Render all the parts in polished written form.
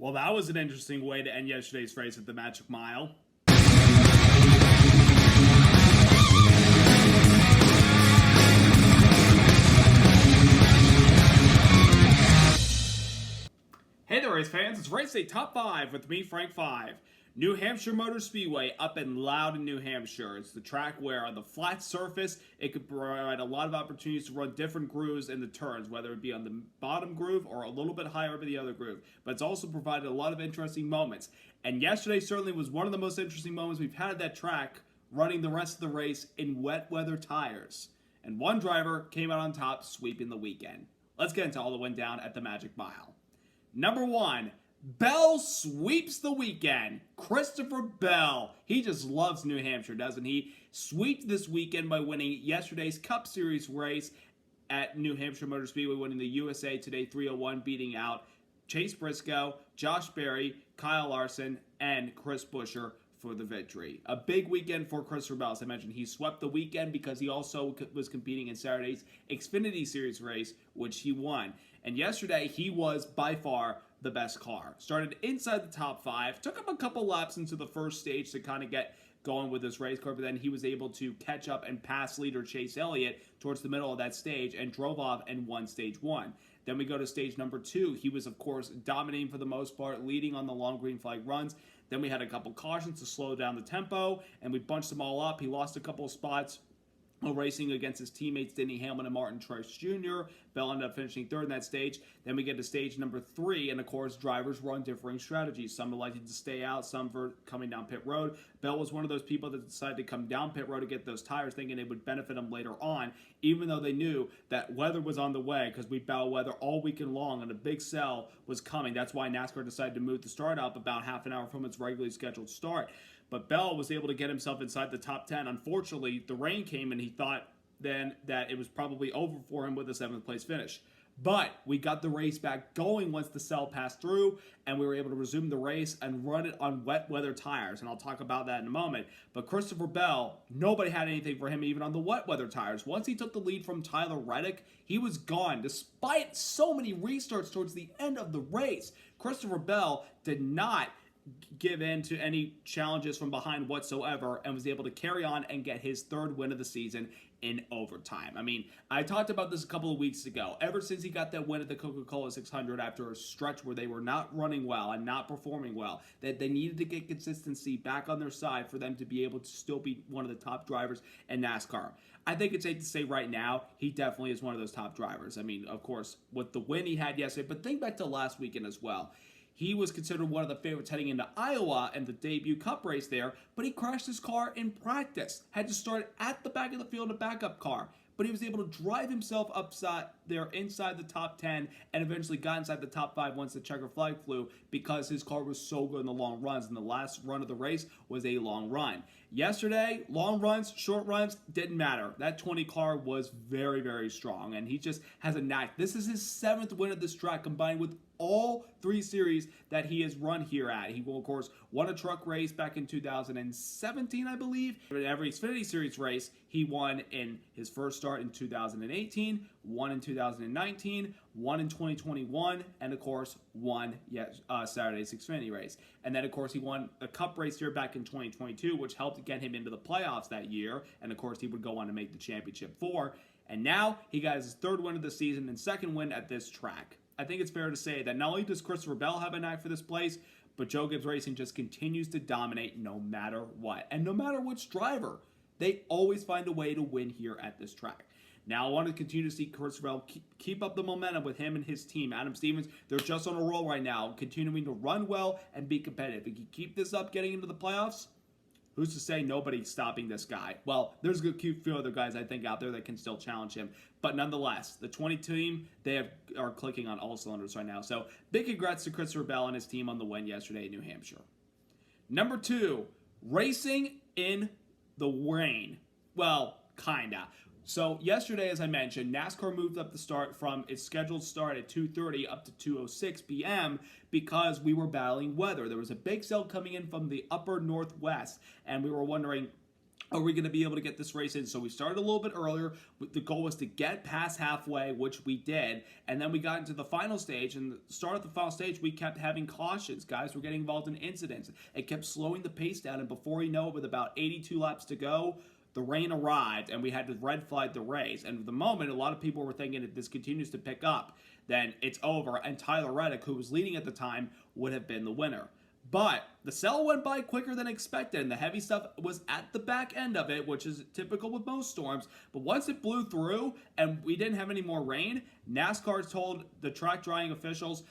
Well, that was an interesting way to end yesterday's race at the Magic Mile. Hey there, race fans. It's Race Day Top 5 with me, Frank 5. New Hampshire Motor Speedway up in Loudon, New Hampshire. It's the track where on the flat surface, it could provide a lot of opportunities to run different grooves in the turns, whether it be on the bottom groove or a little bit higher over the other groove. But it's also provided a lot of interesting moments. And yesterday certainly was one of the most interesting moments we've had at that track, running the rest of the race in wet weather tires. And one driver came out on top, sweeping the weekend. Let's get into all that went down at the Magic Mile. Number 1. Bell sweeps the weekend. Christopher Bell. He just loves New Hampshire, doesn't he? Sweeped this weekend by winning yesterday's Cup Series race at New Hampshire Motor Speedway, winning the USA Today 301, beating out Chase Briscoe, Josh Berry, Kyle Larson, and Chris Buescher for the victory. A big weekend for Christopher Bell. As I mentioned, he swept the weekend because he also was competing in Saturday's Xfinity Series race, which he won. And yesterday, he was by far the best car. Started inside the top 5, took him a couple laps into the first stage to kind of get going with this race car, but then he was able to catch up and pass leader Chase Elliott towards the middle of that stage and drove off and won stage 1. Then we go to stage number 2. He was, of course, dominating for the most part, leading on the long green flag runs. Then we had a couple cautions to slow down the tempo, and we bunched them all up. He lost a couple of spots while racing against his teammates Denny Hamlin and Martin Truex Jr. Bell ended up finishing third in that stage. Then we get to stage number 3, and of course, drivers run differing strategies. Some elected to stay out, some for coming down pit road. Bell was one of those people that decided to come down pit road to get those tires, thinking it would benefit him later on, even though they knew that weather was on the way, because we battled weather all weekend long, and a big sell was coming. That's why NASCAR decided to move the start up about half an hour from its regularly scheduled start. But Bell was able to get himself inside the top 10. Unfortunately, the rain came, and he thought then that it was probably over for him with a 7th place finish. But we got the race back going once the cell passed through, and we were able to resume the race and run it on wet weather tires, and I'll talk about that in a moment. But Christopher Bell, nobody had anything for him even on the wet weather tires. Once he took the lead from Tyler Reddick, he was gone. Despite so many restarts towards the end of the race, Christopher Bell did not give in to any challenges from behind whatsoever and was able to carry on and get his 3rd win of the season in overtime. I mean, I talked about this a couple of weeks ago. Ever since he got that win at the Coca-Cola 600 after a stretch where they were not running well and not performing well, that they needed to get consistency back on their side for them to be able to still be one of the top drivers in NASCAR. I think it's safe to say right now, he definitely is one of those top drivers. I mean, of course, with the win he had yesterday, but think back to last weekend as well. He was considered one of the favorites heading into Iowa and the debut Cup race there, but he crashed his car in practice. Had to start at the back of the field in a backup car. But he was able to drive himself upside there inside the top 10 and eventually got inside the top 5 once the checker flag flew because his car was so good in the long runs, and the last run of the race was a long run. Yesterday, long runs, short runs, didn't matter. That 20 car was very, very strong, and he just has a knack. This is his 7th win at this track, combined with all 3 series that he has run here at. He will, of course, won a truck race back in 2017, I believe. In every Xfinity Series race, he won in his first start in 2018, won in 2019, won in 2021, and, of course, won Saturday's Xfinity race. And then, of course, he won a Cup race here back in 2022, which helped get him into the playoffs that year. And, of course, he would go on to make the championship 4. And now he got his 3rd win of the season and 2nd win at this track. I think it's fair to say that not only does Christopher Bell have a knack for this place, but Joe Gibbs Racing just continues to dominate no matter what. And no matter which driver, they always find a way to win here at this track. Now, I want to continue to see Christopher Bell keep up the momentum with him and his team. Adam Stevens, they're just on a roll right now, continuing to run well and be competitive. If you keep this up getting into the playoffs, who's to say nobody's stopping this guy? Well, there's a few other guys I think out there that can still challenge him. But nonetheless, the 20 team, are clicking on all cylinders right now. So big congrats to Christopher Bell and his team on the win yesterday in New Hampshire. Number 2, racing in the rain. Well, kinda. So yesterday, as I mentioned, NASCAR moved up the start from its scheduled start at 2:30 up to 2:06 p.m. because we were battling weather. There was a big cell coming in from the upper northwest, and we were wondering, are we going to be able to get this race in? So we started a little bit earlier. The goal was to get past halfway, which we did. And then we got into the final stage. And the start of the final stage, we kept having cautions. Guys were getting involved in incidents. It kept slowing the pace down. And before you know it, with about 82 laps to go, the rain arrived and we had to red flag the race. And at the moment, a lot of people were thinking if this continues to pick up, then it's over. And Tyler Reddick, who was leading at the time, would have been the winner. But the cell went by quicker than expected, and the heavy stuff was at the back end of it, which is typical with most storms. But once it blew through and we didn't have any more rain, NASCAR told the track drying officials,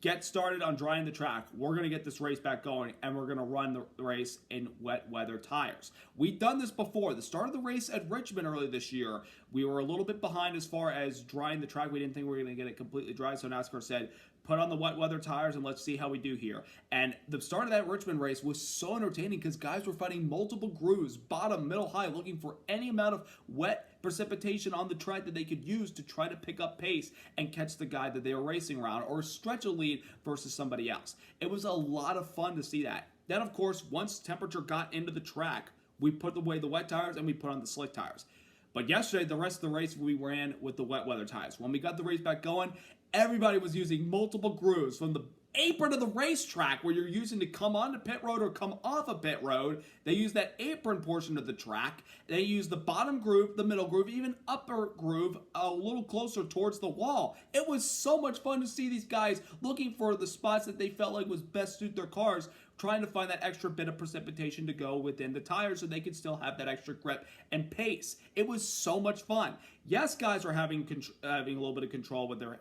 get started on drying the track. We're going to get this race back going, and we're going to run the race in wet weather tires. We've done this before. The start of the race at Richmond early this year, we were a little bit behind as far as drying the track. We didn't think we were going to get it completely dry, so NASCAR said, put on the wet weather tires and let's see how we do here. And the start of that Richmond race was so entertaining because guys were fighting multiple grooves, bottom, middle, high, looking for any amount of wet precipitation on the track that they could use to try to pick up pace and catch the guy that they were racing around or stretch a lead versus somebody else. It was a lot of fun to see that. Then, of course, once temperature got into the track, we put away the wet tires and we put on the slick tires. But yesterday, the rest of the race, we ran with the wet weather tires. When we got the race back going, everybody was using multiple grooves from the apron of the racetrack where you're using to come onto pit road or come off a pit road. They use that apron portion of the track. They use the bottom groove, the middle groove, even upper groove a little closer towards the wall. It was so much fun to see these guys looking for the spots that they felt like was best suit their cars, trying to find that extra bit of precipitation to go within the tires so they could still have that extra grip and pace. It was so much fun. Yes, guys are having a little bit of control with a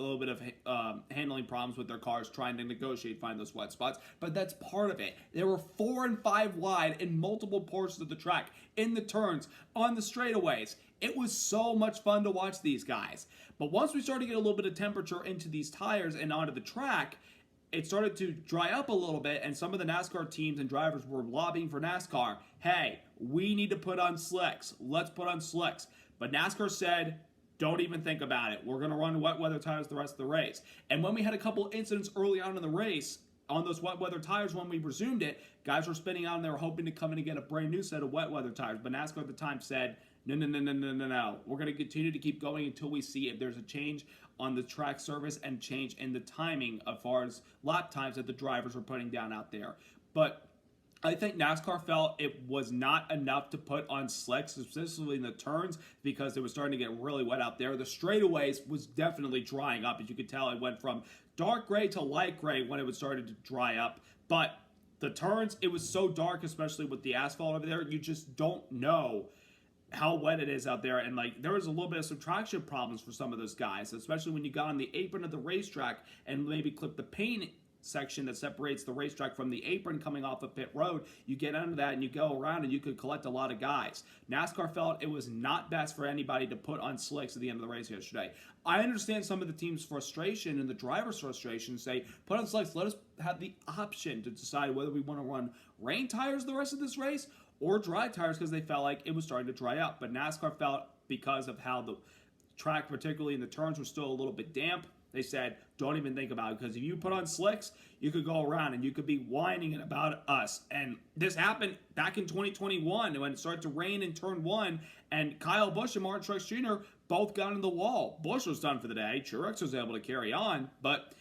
little bit of handling problems with their cars, trying to negotiate, find those wet spots, but that's part of it. There were 4 and 5 wide in multiple portions of the track, in the turns, on the straightaways. It was so much fun to watch these guys. But once we started to get a little bit of temperature into these tires and onto the track, it started to dry up a little bit, and some of the NASCAR teams and drivers were lobbying for NASCAR, hey, we need to put on slicks. Let's put on slicks. But NASCAR said, don't even think about it. We're going to run wet weather tires the rest of the race. And when we had a couple incidents early on in the race, on those wet weather tires when we resumed it, guys were spinning out and they were hoping to come in and get a brand new set of wet weather tires. But NASCAR at the time said, no. We're going to continue to keep going until we see if there's a change on the track surface and change in the timing as far as lap times that the drivers were putting down out there. But I think NASCAR felt it was not enough to put on slicks, especially in the turns, because it was starting to get really wet out there. The straightaways was definitely drying up. As you could tell, it went from dark gray to light gray when it was started to dry up. But the turns, it was so dark, especially with the asphalt over there, you just don't know how wet it is out there. And like, there was a little bit of subtraction problems for some of those guys, especially when you got on the apron of the racetrack and maybe clip the paint section that separates the racetrack from the apron coming off of pit road. You get under that and you go around and you could collect a lot of guys. NASCAR felt it was not best for anybody to put on slicks at the end of the race yesterday. I understand some of the team's frustration and the driver's frustration, say, put on slicks, let us have the option to decide whether we want to run rain tires the rest of this race or dry tires, because they felt like it was starting to dry up. But NASCAR felt, because of how the track, particularly in the turns, was still a little bit damp, they said, don't even think about it, because if you put on slicks, you could go around and you could be whining about us. And this happened back in 2021 when it started to rain in turn 1, and Kyle Busch and Martin Truex Jr. both got in the wall. Busch was done for the day. Truex was able to carry on, but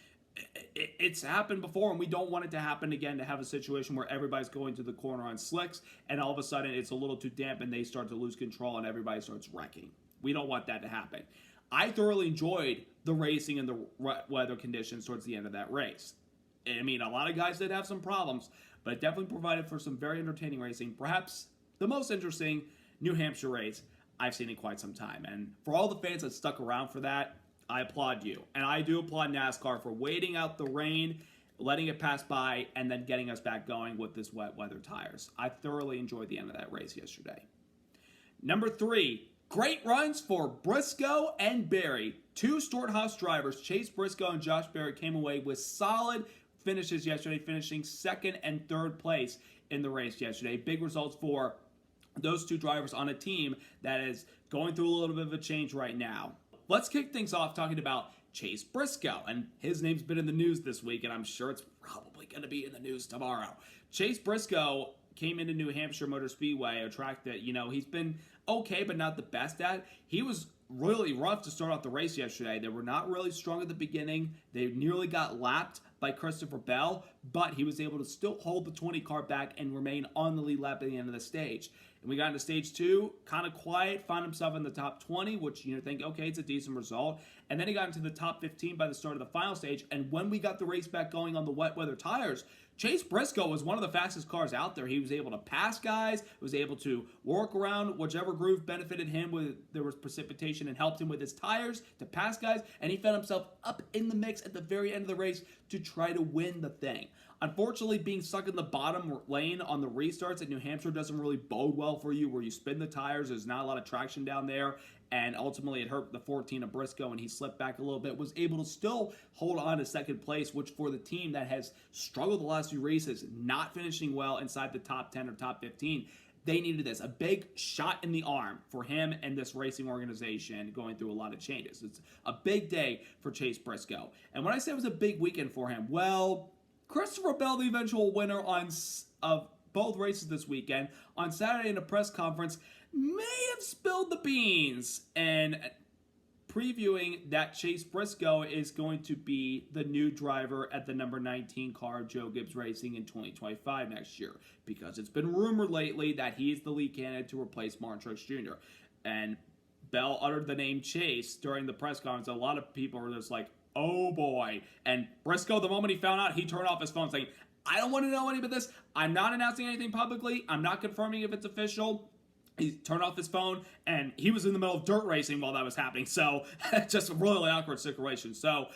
it's happened before, and we don't want it to happen again, to have a situation where everybody's going to the corner on slicks, and all of a sudden it's a little too damp and they start to lose control and everybody starts wrecking. We don't want that to happen. I thoroughly enjoyed the racing and the weather conditions towards the end of that race. I mean, a lot of guys did have some problems, but it definitely provided for some very entertaining racing. Perhaps the most interesting New Hampshire race I've seen in quite some time. And for all the fans that stuck around for that, I applaud you. And I do applaud NASCAR for waiting out the rain, letting it pass by, and then getting us back going with this wet weather tires. I thoroughly enjoyed the end of that race yesterday. Number 3, great runs for Briscoe and Berry. 2 Stewart-Haas drivers, Chase Briscoe and Josh Berry, came away with solid finishes yesterday, finishing 2nd and 3rd place in the race yesterday. Big results for those 2 drivers on a team that is going through a little bit of a change right now. Let's kick things off talking about Chase Briscoe, and his name's been in the news this week, and I'm sure it's probably going to be in the news tomorrow. Chase Briscoe came into New Hampshire Motor Speedway, a track that, he's been okay, but not the best at. He was really rough to start off the race yesterday. They were not really strong at the beginning. They nearly got lapped by Christopher Bell, but he was able to still hold the 20 car back and remain on the lead lap at the end of the stage. And we got into stage 2, kind of quiet, found himself in the top 20, which you think, okay, it's a decent result. And then he got into the top 15 by the start of the final stage. And when we got the race back going on the wet weather tires, Chase Briscoe was one of the fastest cars out there. He was able to pass guys, was able to work around whichever groove benefited him with there was precipitation and helped him with his tires to pass guys, and he found himself up in the mix at the very end of the race to try to win the thing. Unfortunately, being stuck in the bottom lane on the restarts at New Hampshire doesn't really bode well for you, where you spin the tires. There's not a lot of traction down there, and ultimately it hurt the 14 of Briscoe, and he slipped back a little bit, was able to still hold on to second place, which for the team that has struggled the last few races, not finishing well inside the top 10 or top 15, they needed this. A big shot in the arm for him and this racing organization going through a lot of changes. It's a big day for Chase Briscoe. And when I say it was a big weekend for him, well, Christopher Bell, the eventual winner of both races this weekend, on Saturday in a press conference, may have spilled the beans and previewing that Chase Briscoe is going to be the new driver at the number 19 car Joe Gibbs Racing in 2025 next year, because it's been rumored lately that he is the lead candidate to replace Martin Truex Jr. And Bell uttered the name Chase during the press conference. A lot of people were just like, oh boy. And Briscoe, the moment he found out, he turned off his phone saying, I don't want to know any of this. I'm not announcing anything publicly. I'm not confirming if it's official. He turned off his phone, and he was in the middle of dirt racing while that was happening. So, just a really awkward situation. So,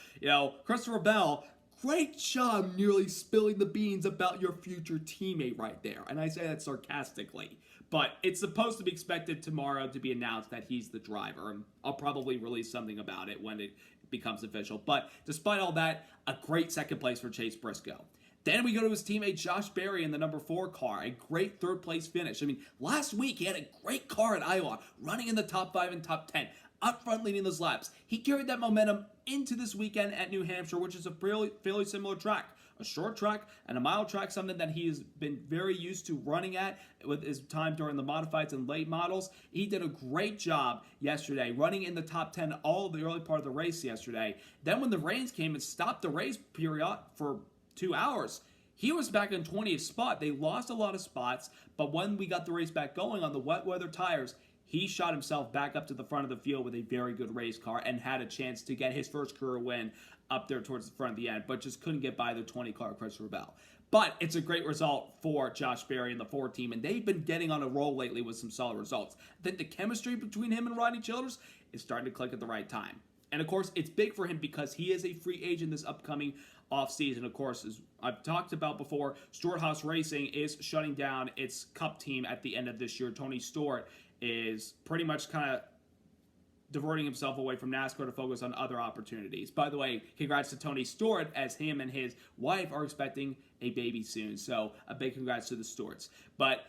Christopher Bell, great job nearly spilling the beans about your future teammate right there. And I say that sarcastically. But it's supposed to be expected tomorrow to be announced that he's the driver. And I'll probably release something about it when it becomes official. But despite all that, a great second place for Chase Briscoe. Then we go to his teammate Josh Berry in the number 4 car, a great third place finish. I mean, last week he had a great car at Iowa, running in the top 5 and top 10, up front leading those laps. He carried that momentum into this weekend at New Hampshire, which is a fairly similar track. A short track and a mile track, something that he has been very used to running at with his time during the modifieds and late models. He did a great job yesterday, running in the top 10 all the early part of the race yesterday. Then when the rains came and stopped the race period for 2 hours, he was back in 20th spot. They lost a lot of spots, but when we got the race back going on the wet weather tires, he shot himself back up to the front of the field with a very good race car and had a chance to get his first career win up there towards the front of the end, but just couldn't get by the 20 car Christopher Bell. But it's a great result for Josh Berry and the Ford team, and they've been getting on a roll lately with some solid results. I think the chemistry between him and Rodney Childers is starting to click at the right time. And of course, it's big for him because he is a free agent this upcoming offseason. Of course, as I've talked about before, Stewart-Haas Racing is shutting down its Cup team at the end of this year. Tony Stewart is pretty much kind of diverting himself away from NASCAR to focus on other opportunities. By the way, congrats to Tony Stewart, as him and his wife are expecting a baby soon. So a big congrats to the Stewarts. But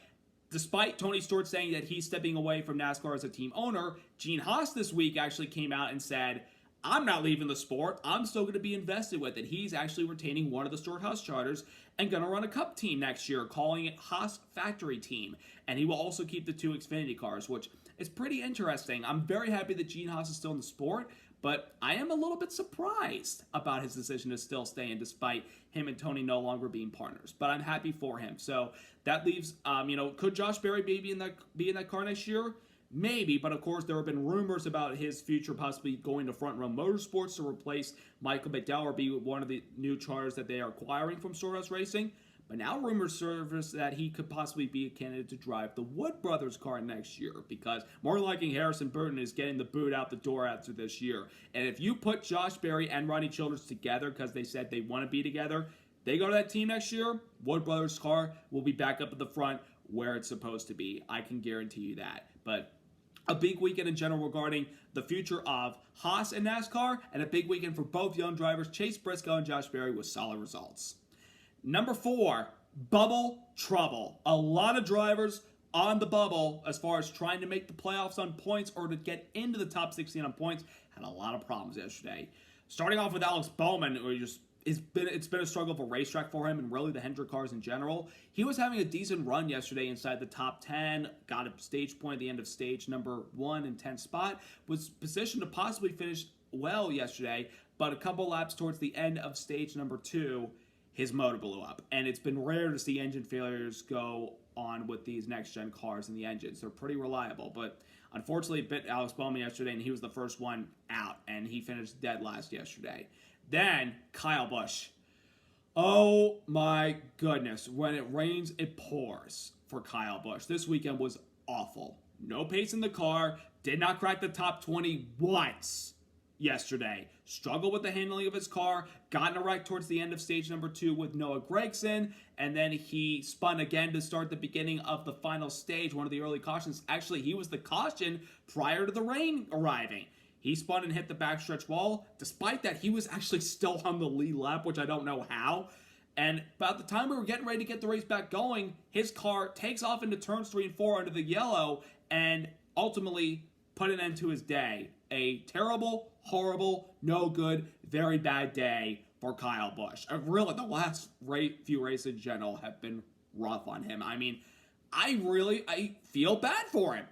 despite Tony Stewart saying that he's stepping away from NASCAR as a team owner, Stewart-Haas this week actually came out and said, I'm not leaving the sport. I'm still going to be invested with it. He's actually retaining one of the Stewart-Haas charters and going to run a Cup team next year, calling it Haas Factory Team. And he will also keep the 2 Xfinity cars, which is pretty interesting. I'm very happy that Stewart-Haas is still in the sport, but I am a little bit surprised about his decision to still stay in despite him and Tony no longer being partners. But I'm happy for him. So that leaves, could Josh Berry be in that car next year? Maybe, but of course there have been rumors about his future possibly going to Front Row Motorsports to replace Michael McDowell or be one of the new charters that they are acquiring from Stewart-Haas Racing. But now rumors surface that he could possibly be a candidate to drive the Wood Brothers car next year, because more likely Harrison Burton is getting the boot out the door after this year. And if you put Josh Berry and Rodney Childers together, because they said they want to be together, they go to that team next year, Wood Brothers car will be back up at the front where it's supposed to be. I can guarantee you that. But a big weekend in general regarding the future of Haas and NASCAR, and a big weekend for both young drivers, Chase Briscoe and Josh Berry, with solid results. Number 4, bubble trouble. A lot of drivers on the bubble as far as trying to make the playoffs on points or to get into the top 16 on points had a lot of problems yesterday. Starting off with Alex Bowman, who just it's been a struggle of a racetrack for him and really the Hendrick cars in general. He was having a decent run yesterday inside the top 10, got a stage point at the end of stage number 1 and 10 spot, was positioned to possibly finish well yesterday, but a couple laps towards the end of stage number 2, his motor blew up. And it's been rare to see engine failures go on with these next-gen cars and the engines. They're pretty reliable, but unfortunately it bit Alex Bowman yesterday, and he was the first one out, and he finished dead last yesterday. Then, Kyle Busch. Oh my goodness. When it rains, it pours for Kyle Busch. This weekend was awful. No pace in the car. Did not crack the top 20 once yesterday. Struggled with the handling of his car. Got in a wreck towards the end of stage number 2 with Noah Gragson. And then he spun again to start the beginning of the final stage, one of the early cautions. Actually, he was the caution prior to the rain arriving. He spun and hit the backstretch wall. Despite that, he was actually still on the lead lap, which I don't know how. And about the time we were getting ready to get the race back going, his car takes off into turns 3 and 4 under the yellow and ultimately put an end to his day. A terrible, horrible, no good, very bad day for Kyle Busch. Really, the last few races in general have been rough on him. I mean, I feel bad for him.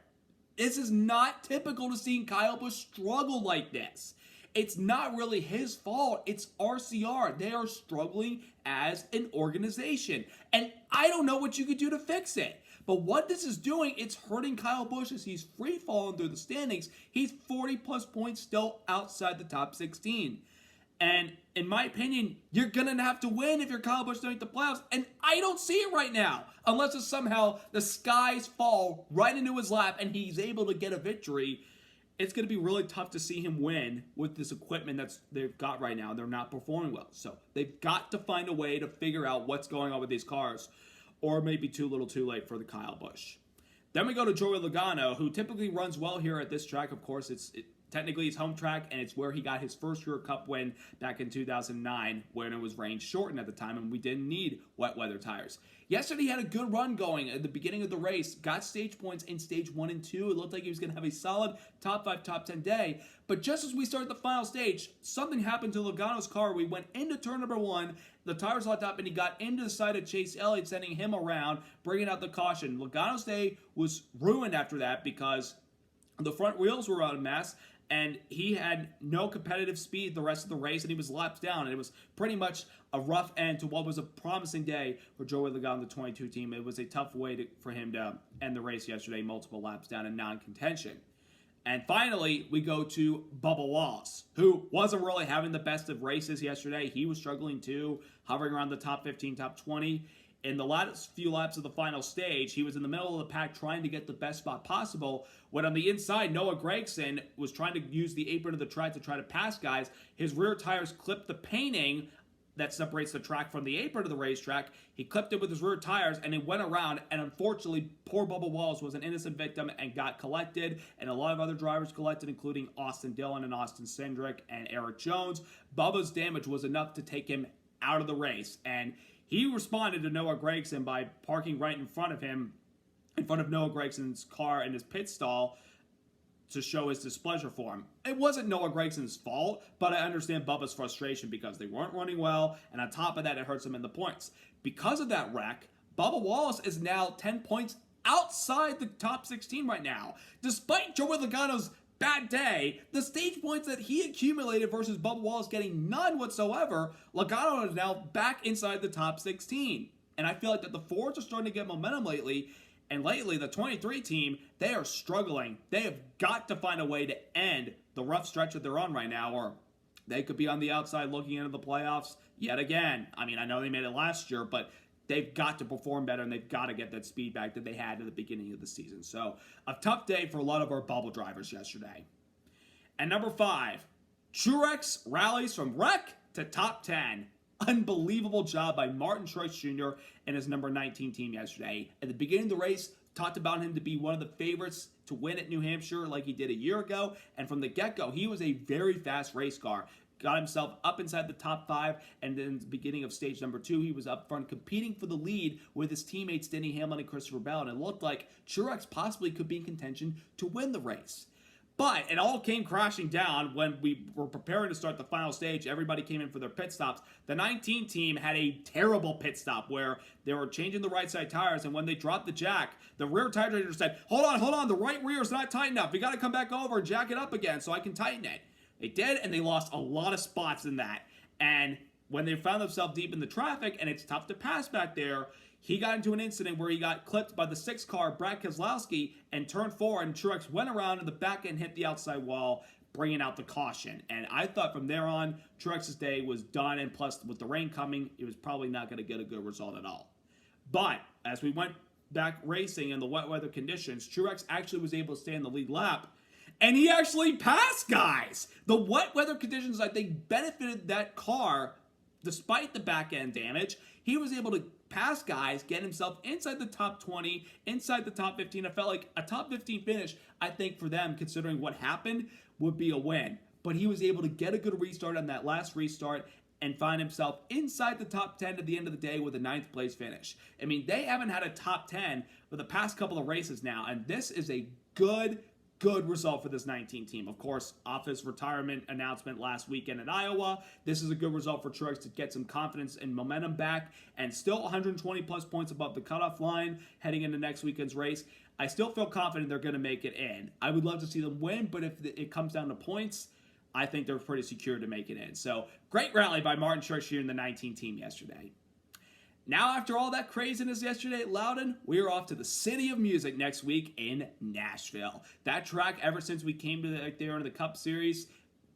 This is not typical to seeing Kyle Busch struggle like this. It's not really his fault. It's RCR. They are struggling as an organization. And I don't know what you could do to fix it. But what this is doing, it's hurting Kyle Busch as he's free falling through the standings. He's 40 plus points still outside the top 16. And in my opinion, you're going to have to win if you're Kyle Busch to make the playoffs. And I don't see it right now. Unless it's somehow the skies fall right into his lap and he's able to get a victory. It's going to be really tough to see him win with this equipment they've got right now. They're not performing well. So they've got to find a way to figure out what's going on with these cars. Or maybe too little too late for the Kyle Busch. Then we go to Joey Logano, who typically runs well here at this track. Of course, technically his home track, and it's where he got his first Euro Cup win back in 2009 when it was rain shortened at the time and we didn't need wet weather tires. Yesterday he had a good run going at the beginning of the race, got stage points in stage 1 and 2. It looked like he was going to have a solid top 5, top 10 day. But just as we started the final stage, something happened to Logano's car. We went into turn number 1, the tires locked up, and he got into the side of Chase Elliott, sending him around, bringing out the caution. Logano's day was ruined after that because the front wheels were a mess, and he had no competitive speed the rest of the race, and he was lapped down, and it was pretty much a rough end to what was a promising day for Joey Logano, the 22 team. It was a tough way for him to end the race yesterday, multiple laps down in non-contention. And finally, we go to Bubba Wallace, who wasn't really having the best of races yesterday. He was struggling too, hovering around the top 15, top 20. In the last few laps of the final stage, he was in the middle of the pack trying to get the best spot possible, when on the inside, Noah Gragson was trying to use the apron of the track to try to pass guys. His rear tires clipped the painting that separates the track from the apron of the racetrack. He clipped it with his rear tires, and it went around, and unfortunately, poor Bubba Wallace was an innocent victim and got collected, and a lot of other drivers collected, including Austin Dillon and Austin Cindric and Eric Jones. Bubba's damage was enough to take him out of the race, and he responded to Noah Gragson by parking right in front of him, in front of Noah Gragson's car in his pit stall, to show his displeasure for him. It wasn't Noah Gragson's fault, but I understand Bubba's frustration because they weren't running well, and on top of that, it hurts him in the points. Because of that wreck, Bubba Wallace is now 10 points outside the top 16 right now. Despite Joey Logano's bad day, the stage points that he accumulated versus Bubba Wallace getting none whatsoever, Logano is now back inside the top 16. And I feel like that the Fords are starting to get momentum lately, and lately, the 23 team, they are struggling. They have got to find a way to end the rough stretch that they're on right now, or they could be on the outside looking into the playoffs yet again. I mean, I know they made it last year, but they've got to perform better, and they've got to get that speed back that they had at the beginning of the season. So, a tough day for a lot of our bubble drivers yesterday. And number 5, Truex rallies from wreck to top 10. Unbelievable job by Martin Truex Jr. and his number 19 team yesterday. At the beginning of the race, talked about him to be one of the favorites to win at New Hampshire like he did a year ago. And from the get-go, he was a very fast race car. Got himself up inside the top 5, and then at the beginning of stage number 2, he was up front competing for the lead with his teammates Denny Hamlin and Christopher Bell, and it looked like Truex possibly could be in contention to win the race. But it all came crashing down when we were preparing to start the final stage. Everybody came in for their pit stops. The 19 team had a terrible pit stop where they were changing the right side tires, and when they dropped the jack, the rear tire changer said, hold on, the right rear is not tight enough. We got to come back over and jack it up again so I can tighten it. They did, and they lost a lot of spots in that. And when they found themselves deep in the traffic, and it's tough to pass back there, he got into an incident where he got clipped by the 6 car, Brad Keselowski, and turned forward, and Truex went around in the back and hit the outside wall, bringing out the caution. And I thought from there on, Truex's day was done, and plus, with the rain coming, it was probably not going to get a good result at all. But as we went back racing in the wet weather conditions, Truex actually was able to stay in the lead lap, and he actually passed guys. The wet weather conditions, I think, benefited that car. Despite the back end damage, he was able to pass guys, get himself inside the top 20, inside the top 15. I felt like a top 15 finish, I think, for them, considering what happened, would be a win. But he was able to get a good restart on that last restart and find himself inside the top 10 at the end of the day with a 9th place finish. I mean, they haven't had a top 10 for the past couple of races now, and this is a good result for this 19 team. Of course, off his retirement announcement last weekend in Iowa, this is a good result for Truex to get some confidence and momentum back, and still 120 plus points above the cutoff line heading into next weekend's race. I still feel confident they're going to make it in. I would love to see them win, but if it comes down to points, I think they're pretty secure to make it in. So, great rally by Martin Truex Jr. and the 19 team yesterday. Now, after all that craziness yesterday at Loudon, we are off to the City of Music next week in Nashville. That track, ever since we came to there in the Cup Series,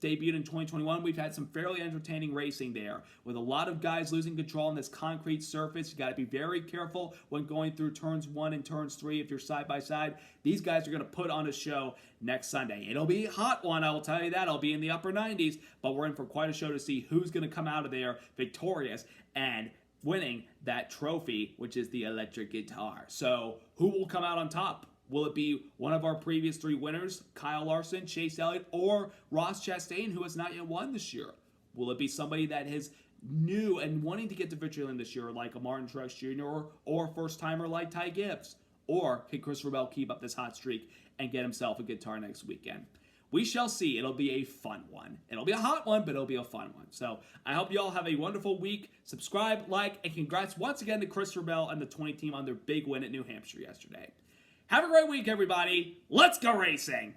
debuted in 2021, we've had some fairly entertaining racing there, with a lot of guys losing control on this concrete surface. You got to be very careful when going through turns 1 and turns 3 if you're side by side. These guys are going to put on a show next Sunday. It'll be a hot one, I will tell you that. I'll be in the upper 90s, but we're in for quite a show to see who's going to come out of there victorious and winning that trophy, which is the electric guitar. So, who will come out on top? Will it be one of our previous 3 winners, Kyle Larson, Chase Elliott, or Ross Chastain, who has not yet won this year? Will it be somebody that is new and wanting to get to victory lane this year, like a Martin Truex Jr., or a first-timer like Ty Gibbs? Or can Christopher Bell keep up this hot streak and get himself a guitar next weekend? We shall see. It'll be a fun one. It'll be a hot one, but it'll be a fun one. So I hope you all have a wonderful week. Subscribe, like, and congrats once again to Christopher Bell and the 20 team on their big win at New Hampshire yesterday. Have a great week, everybody. Let's go racing!